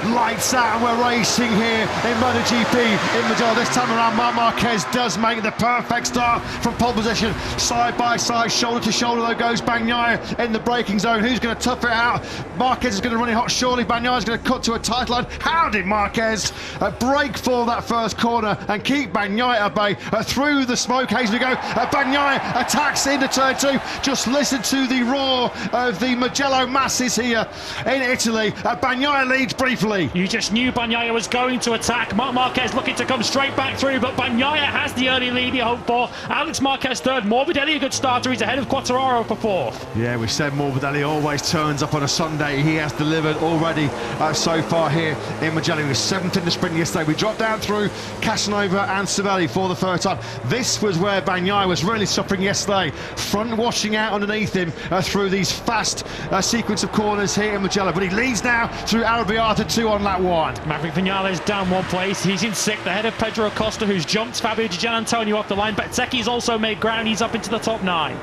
lights out, and we're racing here in MotoGP in Mugello. This time around, Marc Marquez does make the perfect start from pole position. Side by side, shoulder to shoulder, though goes Bagnaia in the braking zone. Who's going to tough it out? Marquez is going to run it hot, surely. Bagnaia is going to cut to a tight line. How did Marquez break for that first corner and keep Bagnaia at bay? Through the smoke haze we go. Bagnaia attacks into turn two. Just listen to the roar of the Mugello masses here in Italy. Bagnaia leads briefly. You just knew Bagnaia was going to attack. Marc Marquez looking to come straight back through, but Bagnaia has the early lead you hope for. Alex Marquez third. Morbidelli a good starter. He's ahead of Quartararo for fourth. Yeah, we said Morbidelli always turns up on a Sunday. He has delivered already so far here in Mugello. He was seventh in the sprint yesterday. We dropped down through Casanova and Cervelli for the third time. This was where Bagnaia was really suffering yesterday. Front washing out underneath him through these fast sequence of corners here in Mugello. But he leads now through Arrabbiata 2 on lap 1. Maverick Vinales down one place. He's in sixth ahead of Pedro Acosta, who's jumped Fabio Giannantonio off the line. Bezzecchi's also made ground. He's up into the top 9.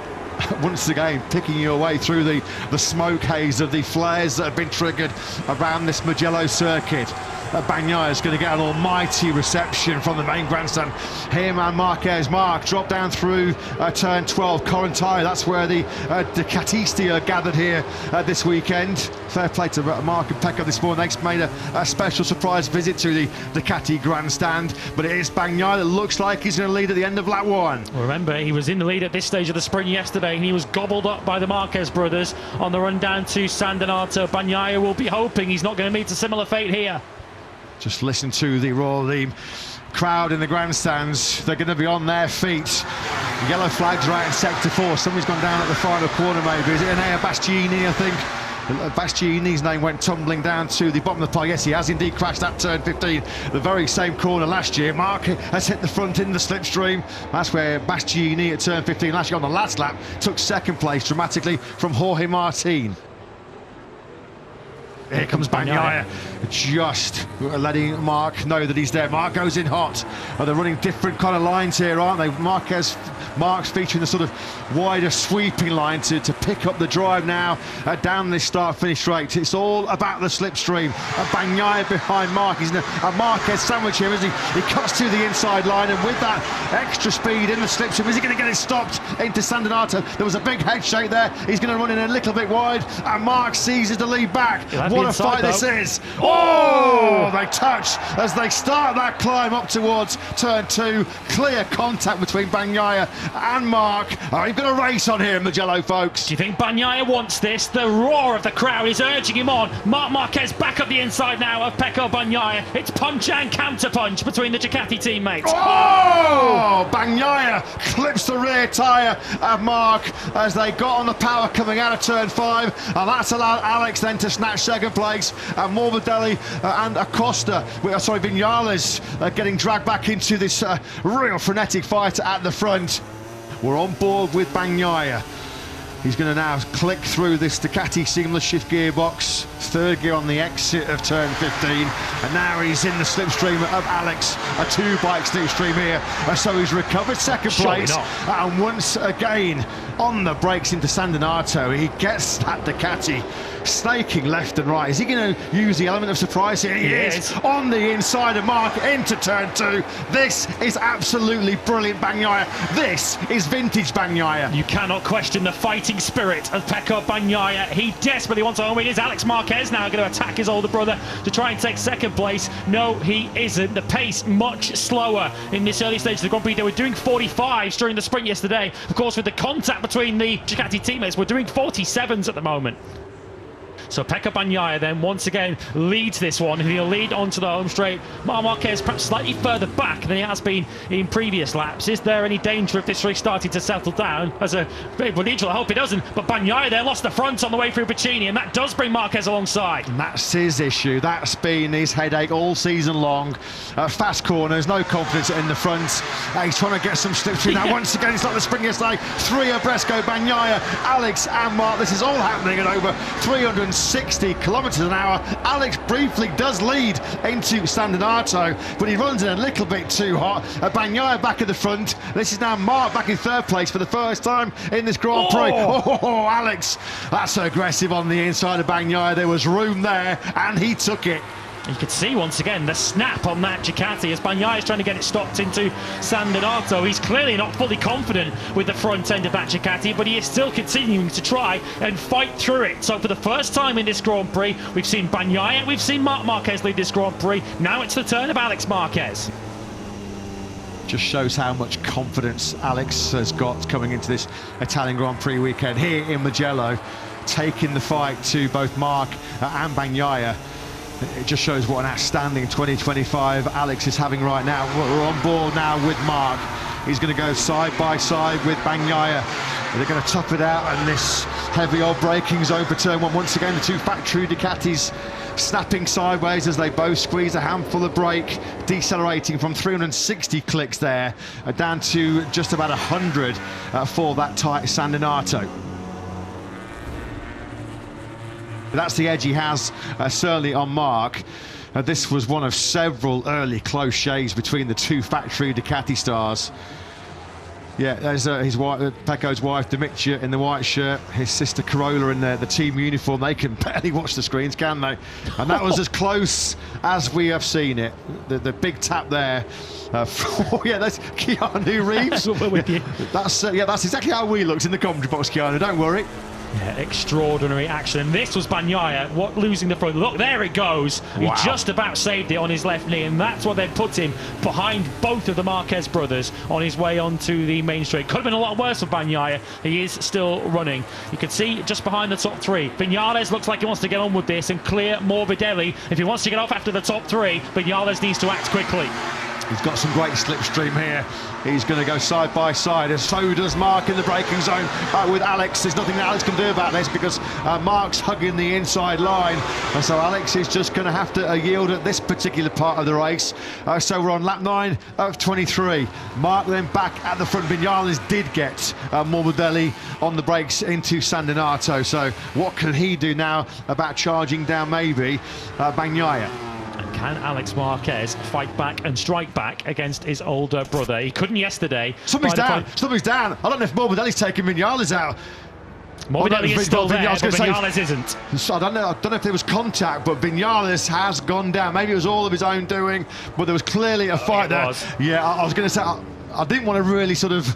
Once again, picking your way through the smoke haze of the flares that have been triggered around this Mugello circuit. Bagnaia is going to get an almighty reception from the main grandstand. Here, man, Marquez. Marc dropped down through turn 12. Correntire, that's where the Ducatisti are gathered here this weekend. Fair play to Marc and Pecco this morning. They made a special surprise visit to the Ducati grandstand. But it is Bagnaia that looks like he's going to lead at the end of lap 1. Well, remember, he was in the lead at this stage of the sprint yesterday, and he was gobbled up by the Marquez brothers on the run down to San Donato. Bagnaia will be hoping he's not going to meet a similar fate here. Just listen to the roar of the crowd in the grandstands. They're going to be on their feet. Yellow flags right in sector 4. Somebody's gone down at the final corner, maybe. Is it Enea Bastianini, I think? Bastianini's name went tumbling down to the bottom of the pile. Yes, he has indeed crashed at turn 15, the very same corner last year. Marc has hit the front in the slipstream. That's where Bastianini at turn 15 last year on the last lap took second place dramatically from Jorge Martin. Here comes Bagnaia, just letting Marc know that he's there. Marc goes in hot. They're running different kind of lines here, aren't they? Marc's featuring the sort of wider sweeping line to pick up the drive now down this start-finish straight. It's all about the slipstream. Bagnaia behind Marc. He's in a Marquez sandwich here, isn't he? He cuts to the inside line, and with that extra speed in the slipstream, is he going to get it stopped into San Donato? There was a big head shake there. He's going to run in a little bit wide, and Marc seizes the lead back. What a fight this is. Oh, they touch as they start that climb up towards turn 2. Clear contact between Bagnaia and Marc. You've got a race on here in Mugello, folks. Do you think Bagnaia wants this? The roar of the crowd is urging him on. Marc Marquez back up the inside now of Pecco Bagnaia. It's punch and counter punch between the Ducati teammates. Oh! Bagnaia clips the rear tyre of Marc as they got on the power coming out of turn 5, and that's allowed Alex then to snatch second place. And Morbidelli and Acosta, Vinales getting dragged back into this real frenetic fight at the front. We're on board with Bagnaia. He's going to now click through this Ducati seamless shift gearbox, third gear on the exit of turn 15, and now he's in the slipstream of Alex, a 2-bike slipstream here. So he's recovered second place, and once again on the brakes into San Donato, he gets that Ducati snaking left and right. Is he going to use the element of surprise here? He is on the inside of Marc into turn 2. This is absolutely brilliant Bagnaia. This is vintage Bagnaia. You cannot question the fighting spirit of Pecco Bagnaia. He desperately wants to home. It is Alex Marquez now going to attack his older brother to try and take second place. No, he isn't. The pace much slower in this early stage of the Grand Prix. They were doing 45s during the sprint yesterday. Of course, with the contact between the Ducati teammates, we're doing 47s at the moment. So Pecco Bagnaia then once again leads this one. He'll lead onto the home straight. Marc Marquez perhaps slightly further back than he has been in previous laps. Is there any danger of this race starting to settle down? As a bit neutral, I hope it doesn't. But Bagnaia there lost the front on the way through Pacini, and that does bring Marquez alongside. And that's his issue. That's been his headache all season long. Fast corners, no confidence in the front. He's trying to get some slipstream. Now once again, it's like the sprint yesterday. 3 abreast go Bagnaia, Alex and Marc. This is all happening at over 360 kilometres an hour. Alex briefly does lead into San Donato, but he runs in a little bit too hot. Bagnaia back at the front. This is now Marc back in third place for the first time in this Grand Prix. Oh, Alex, that's aggressive on the inside of Bagnaia. There was room there, and he took it. You could see once again the snap on that Ducati as Bagnaia is trying to get it stopped into San Donato. He's clearly not fully confident with the front end of that Ducati, but he is still continuing to try and fight through it. So for the first time in this Grand Prix, we've seen Bagnaia, we've seen Marc Marquez lead this Grand Prix. Now it's the turn of Alex Marquez. Just shows how much confidence Alex has got coming into this Italian Grand Prix weekend here in Mugello, taking the fight to both Marc and Bagnaia. It just shows what an outstanding 2025 Alex is having right now. We're on board now with Marc. He's going to go side by side with Bagnaia. They're going to tough it out in this heavy old braking zone for turn one. Once again, the two factory Ducatis snapping sideways as they both squeeze a handful of brake, decelerating from 360 clicks there down to just about 100 for that tight San Donato. That's the edge he has certainly on Marc. This was one of several early close shaves between the two factory Ducati stars. Yeah, there's his wife, Pecco's wife, Demetria, in the white shirt, his sister Carola in the team uniform. They can barely watch the screens, can they? And that was as close as we have seen it. The big tap there. Yeah, that's Keanu Reeves. We're with you. That's exactly how we looked in the commentary box, Keanu. Don't worry. Yeah, extraordinary action. This was Bagnaia losing the front. Look, there it goes. Wow. He just about saved it on his left knee, and that's what they'd put him behind both of the Marquez brothers on his way onto the main straight. Could have been a lot worse for Bagnaia. He is still running. You can see just behind the top three. Vinales looks like he wants to get on with this and clear Morbidelli. If he wants to get off after the top three, Vinales needs to act quickly. He's got some great slipstream here. He's going to go side by side, and so does Marc in the braking zone with Alex. There's nothing that Alex can do about this because Marc's hugging the inside line, and so Alex is just going to have to yield at this particular part of the race. So we're on lap 9 of 23. Marc then back at the front. Vinales did get Morbidelli on the brakes into San Donato. So what can he do now about charging down maybe Bagnaia? Can Alex Marquez fight back and strike back against his older brother? He couldn't yesterday. Something's down. Something's down. I don't know if Morbidelli's taking Vinales out. Morbidelli is still there, but Vinales isn't. So I don't know if there was contact, but Vinales has gone down. Maybe it was all of his own doing, but there was clearly a fight there. Yeah, I was going to say, I didn't want to really sort of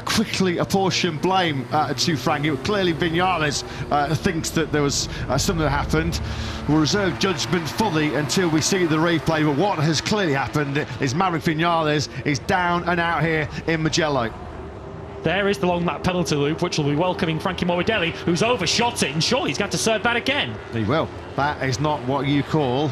quickly apportion blame to Frank. Clearly Vinales thinks that there was something that happened. We'll reserve judgment fully until we see the replay, but what has clearly happened is Marc Vinales is down and out here in Mugello. There is the long lap penalty loop, which will be welcoming Frankie Morbidelli, who's overshot it, and surely he's got to serve that again. He will. That is not what you call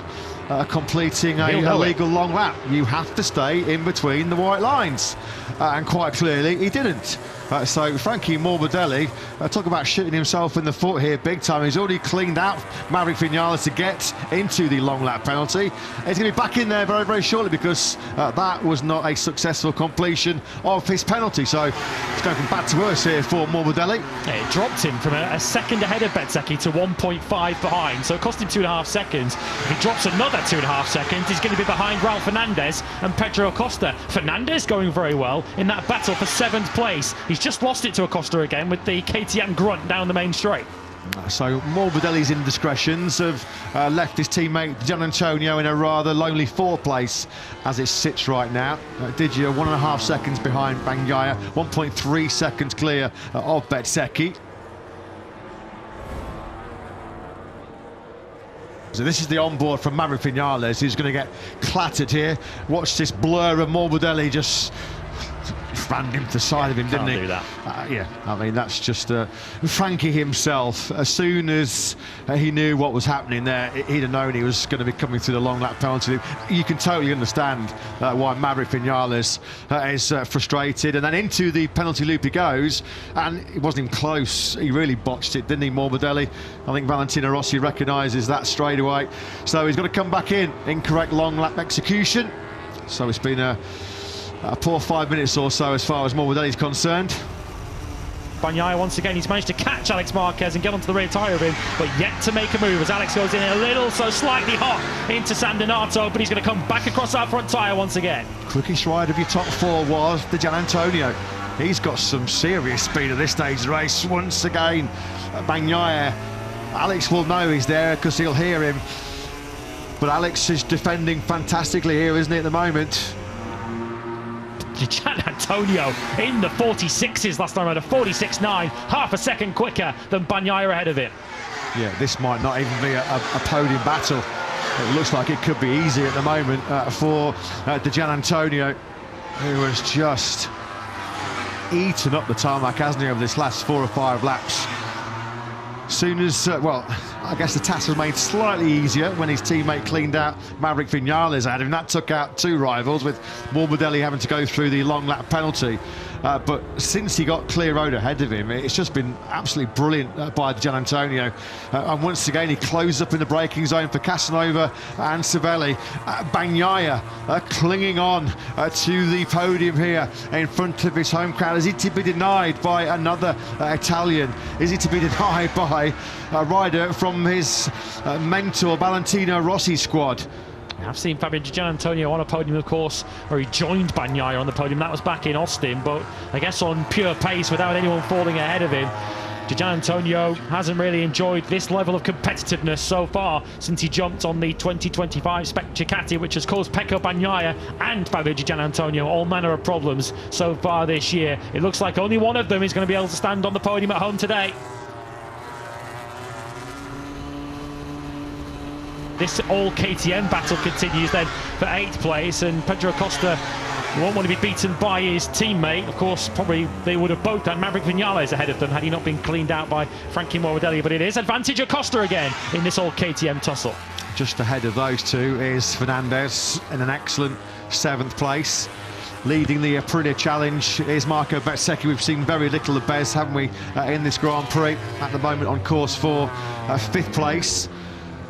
completing a legal long lap. You have to stay in between the white lines, and quite clearly he didn't. So Frankie Morbidelli, talk about shooting himself in the foot here big time. He's already cleaned out Marc Vinales to get into the long lap penalty. He's going to be back in there very, very shortly because that was not a successful completion of his penalty. So it's going from bad to worse here for Morbidelli. Yeah, it dropped him from a second ahead of Bezzecchi to 1.5 behind, so it cost him 2.5 seconds. If he drops another 2.5 seconds, he's going to be behind Raul Fernandez and Pedro Acosta. Fernandez going very well in that battle for 7th place. He's just lost it to Acosta again with the KTM grunt down the main straight. So Morbidelli's indiscretions have left his teammate Giannantonio in a rather lonely 4th place as it sits right now. Digia 1.5 seconds behind Bagnaia, 1.3 seconds clear of Bezzecchi. So this is the onboard from Marc Vinales, who's going to get clattered here. Watch this blur of Morbidelli just rammed him to the side of him, didn't he? Can't do that. Yeah, I mean, that's just Frankie himself. As soon as he knew what was happening there, he'd have known he was going to be coming through the long lap penalty loop. You can totally understand why Marc Vinales is frustrated. And then into the penalty loop he goes, and it wasn't even close. He really botched it, didn't he, Morbidelli? I think Valentino Rossi recognises that straight away. So he's got to come back in. Incorrect long lap execution. So it's been a poor 5 minutes or so as far as Morbidelli's concerned. Bagnaia once again, he's managed to catch Alex Marquez and get onto the rear tyre of him, but yet to make a move as Alex goes in a little, so slightly hot into San Donato, but he's going to come back across that front tyre once again. Quickest ride of your top 4 was the Giannantonio. He's got some serious speed at this stage of the race. Once again, Bagnaia, Alex will know he's there because he'll hear him but Alex is defending fantastically here, isn't he, at the moment? Giannantonio in the 46s last time, at a 46.9, half a second quicker than Bagnaia ahead of him. Yeah, this might not even be a podium battle. It looks like it could be easy at the moment for Giannantonio, who has just eaten up the tarmac, hasn't he, over this last 4 or 5 laps. Soon as, well, I guess the task was made slightly easier when his teammate cleaned out Maverick Vinales ahead of him. That took out 2 rivals, with Morbidelli having to go through the long lap penalty. But since he got clear road ahead of him, it's just been absolutely brilliant by Giannantonio. And once again, he closed up in the braking zone for Casanova and Cervelli. Bagnaia clinging on to the podium here in front of his home crowd. Is he to be denied by another Italian? Is he to be denied by a rider from his mentor Valentino Rossi's squad? I've seen Fabio Giannantonio on a podium, of course, where he joined Bagnaia on the podium. That was back in Austin, but I guess on pure pace without anyone falling ahead of him. Giannantonio hasn't really enjoyed this level of competitiveness so far since he jumped on the 2025 Spec Ducati, which has caused Pecco Bagnaia and Fabio Giannantonio all manner of problems so far this year. It looks like only one of them is going to be able to stand on the podium at home today. This all KTM battle continues then for 8th place, and Pedro Acosta won't want to be beaten by his teammate. Of course, probably they would have both had Maverick Vinales ahead of them had he not been cleaned out by Frankie Morbidelli, but it is advantage Acosta again in this all KTM tussle. Just ahead of those two is Fernandez in an excellent 7th place. Leading the Aprilia Challenge is Marco Bezzecchi. We've seen very little of Bez, haven't we, in this Grand Prix. At the moment on course for 5th place.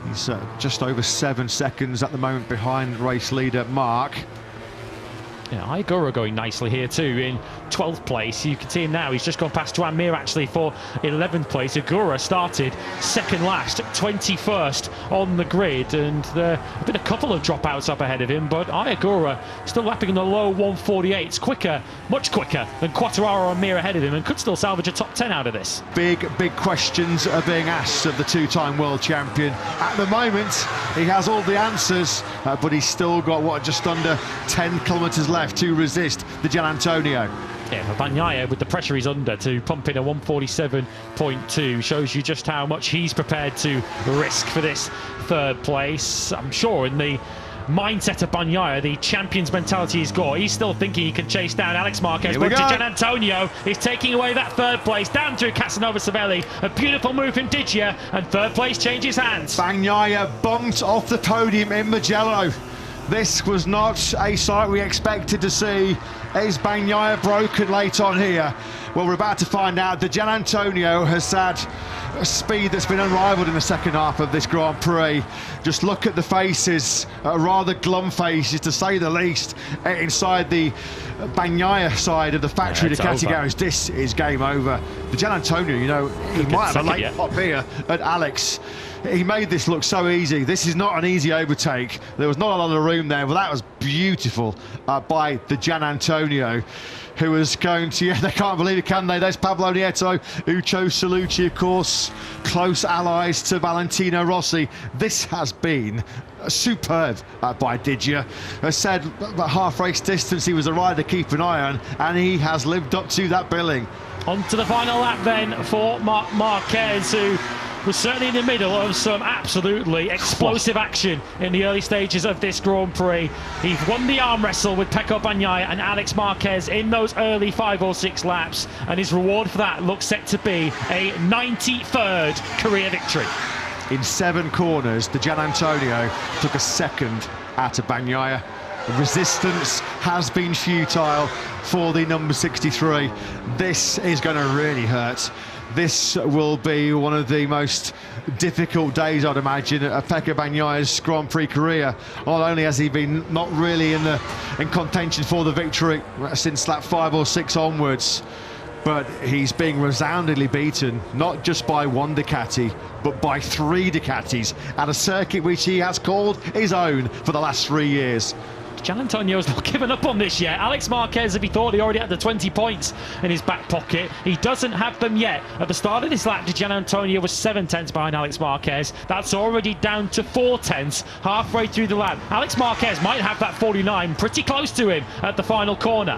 He's just over 7 seconds at the moment behind race leader Marc. Yeah, Igura going nicely here too in 12th place. You can see him now, he's just gone past Joan Mir actually for 11th place. Igura started second last, 21st on the grid, and there have been a couple of dropouts up ahead of him, but Igura still lapping in the low 148s, quicker, much quicker than Quartararo and Mir ahead of him, and could still salvage a top 10 out of this. Big questions are being asked of the 2-time world champion. At the moment, he has all the answers, but he's still got, what, just under 10 kilometres left to resist the Giannantonio. Yeah, for Bagnaia, with the pressure he's under, to pump in a 147.2 shows you just how much he's prepared to risk for this 3rd place. I'm sure in the mindset of Bagnaia, the champion's mentality he's got, he's still thinking he can chase down Alex Marquez, but Giannantonio is taking away that 3rd place down through Casanova Cervelli. A beautiful move from Digia, and 3rd place changes hands. Bagnaia bumped off the podium in Mugello. This was not a sight we expected to see. Is Bagnaia broken late on here? Well, we're about to find out. The Giannantonio has had a speed that's been unrivaled in the second half of this Grand Prix. Just look at the faces, rather glum faces to say the least, inside the Bagnaia side of the factory Ducati garage. This is game over. The Giannantonio, you know, he might have a late pop here at Alex. He made this look so easy. This is not an easy overtake. There was not a lot of room there, but that was beautiful by the Giannantonio, who was going to, yeah, they can't believe it, can they? There's Pablo Nieto, Ucho Salucci, of course, close allies to Valentino Rossi. This has been superb by Digia. As said, about half race distance, he was a rider to keep an eye on, and he has lived up to that billing. On to the final lap then for Marc Marquez, who was certainly in the middle of some absolutely explosive action in the early stages of this Grand Prix. He won the arm wrestle with Pecco Bagnaia and Alex Marquez in those early 5 or 6 laps, and his reward for that looks set to be a 93rd career victory. In 7 corners, the Giannantonio took a second out of Bagnaia. The resistance has been futile for the number 63. This is going to really hurt. This will be one of the most difficult days, I'd imagine, of Pecco Bagnaia's Grand Prix career. Not only has he been not really in contention for the victory since lap 5 or 6 onwards, but he's being resoundingly beaten, not just by one Ducati, but by 3 Ducatis at a circuit which he has called his own for the last 3 years. Giannantonio's not given up on this yet. Alex Marquez, if he thought he already had the 20 points in his back pocket, he doesn't have them yet. At the start of this lap, Giannantonio was 7 tenths behind Alex Marquez. That's already down to 4 tenths halfway through the lap. Alex Marquez might have that 49 pretty close to him at the final corner.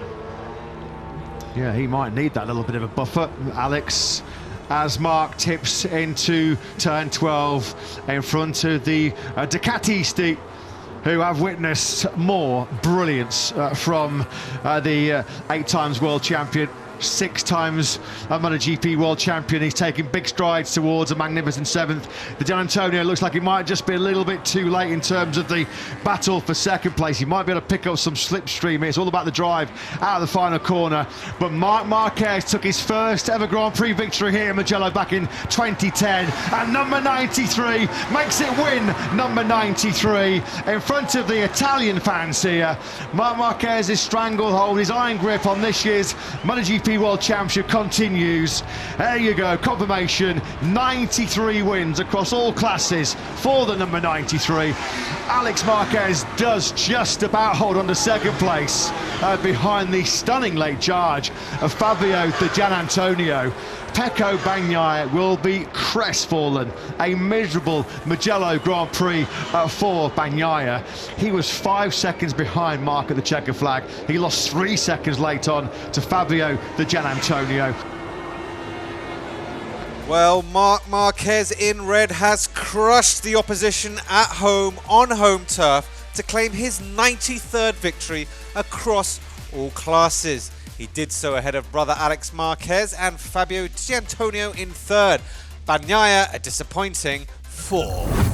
Yeah, he might need that little bit of a buffer, Alex, as Marc tips into turn 12 in front of the Ducatisti, who have witnessed more brilliance from the 8 times world champion, 6 times MotoGP world champion. He's taking big strides towards a magnificent 7th. The Giannantonio looks like it might just be a little bit too late in terms of the battle for second place. He might be able to pick up some slipstream. It's all about the drive out of the final corner. But Marc Marquez took his first ever Grand Prix victory here in Mugello back in 2010, and number 93 makes it win number 93 in front of the Italian fans here. Marc Marquez's stranglehold, his iron grip on this year's MotoGP World Championship continues. There you go, confirmation. 93 wins across all classes for the number 93. Alex Marquez does just about hold on to second place behind the stunning late charge of Fabio the Giannantonio. Pecco Bagnaia will be crestfallen. A miserable Mugello Grand Prix for Bagnaia. He was 5 seconds behind Marc at the checker flag. He lost 3 seconds late on to Fabio the Giannantonio. Well, Marc Marquez in red has crushed the opposition at home on home turf to claim his 93rd victory across all classes. He did so ahead of brother Alex Marquez and Fabio Giannantonio in 3rd. Bagnaia a disappointing 4th.